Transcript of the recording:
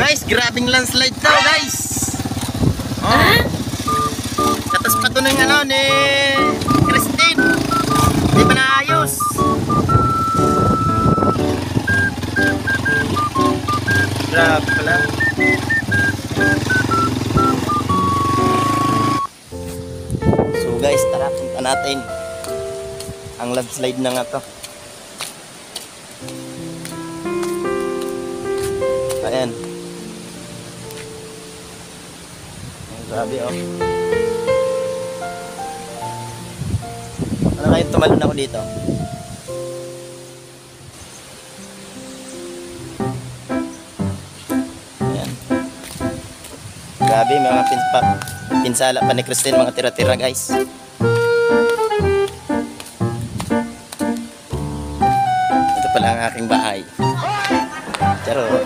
Guys, grabing landslide to guys. Oh. Katas pa to ng ano ni Christine. Di ba naayos? Grabe pala. So guys, tara punta natin ang landslide na nga to. Ayan. Grabe oh. Ano kayo, tumalon ako dito. Ayan. Grabe, mga pinsala pa ni Christine, mga tira-tira guys. Ito pala ang aking bahay. Charot.